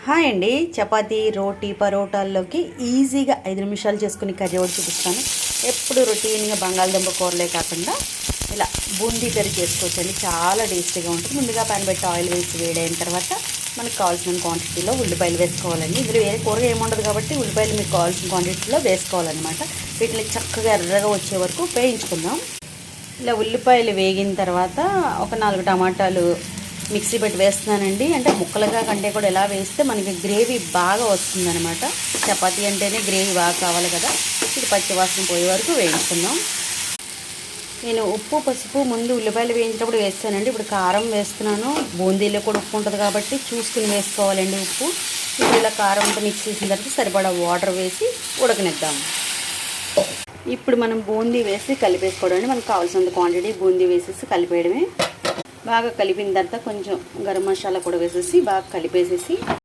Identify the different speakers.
Speaker 1: Hi అండి. చపాతీ, రోటీ, పరోటాల్లోకి ఈజీగా 5 నిమిషాలు చేసుకుని కర్రీ ఒకటి చూపిస్తాను. ఎప్పుడు రొటీన్గా బంగాళదుంప కూరలే కాకుండా ఇలా బూందీ కర్రీ చేసుకోవచ్చండి. చాలా టేస్టీగా ఉంటుంది. ముందుగా పాన్ పెట్టి ఆయిల్ వేసి వేడైన తర్వాత మనకు కావాల్సిన క్వాంటిటీలో ఉల్లిపాయలు వేసుకోవాలండి. ఇందులో వేరే కూర ఏముండదు కాబట్టి ఉల్లిపాయలు మీకు కావాల్సిన క్వాంటిటీలో వేసుకోవాలన్నమాట. వీటిని చక్కగా ఎర్రగా వచ్చే వరకు వేయించుకుందాం. ఇలా ఉల్లిపాయలు వేగిన తర్వాత ఒక 4 టమాటాలు మిక్సీ పెట్టి వేస్తున్నానండి. అంటే ముక్కలుగా కంటే కూడా ఎలా వేస్తే మనకి గ్రేవీ బాగా వస్తుందన్నమాట. చపాతీ అంటేనే గ్రేవీ బాగా కావాలి కదా. ఇది పచ్చివాసన పోయే వరకు వేయించుకుందాం. నేను ఉప్పు, పసుపు ముందు ఉల్లిపాయలు వేయించినప్పుడు వేస్తానండి. ఇప్పుడు కారం వేస్తున్నాను. బూందీలో కూడా ఉప్పు ఉంటుంది కాబట్టి చూసుకుని వేసుకోవాలండి ఉప్పు. ఇప్పుడు ఇలా కారం అంతా మిక్స్ చేసిన తర్వాత సరిపడా వాటర్ వేసి ఉడకనిద్దాం. ఇప్పుడు మనం బూందీ వేసి కలిపేసుకోవడం అండి. మనకు కావాల్సినంత క్వాంటిటీ బూందీ వేసేసి కలిపేయడమే. బాగా కలిపిన తర్వాత కొంచెం గరం మసాలా కూడా వేసేసి బాగా కలిపేసేసి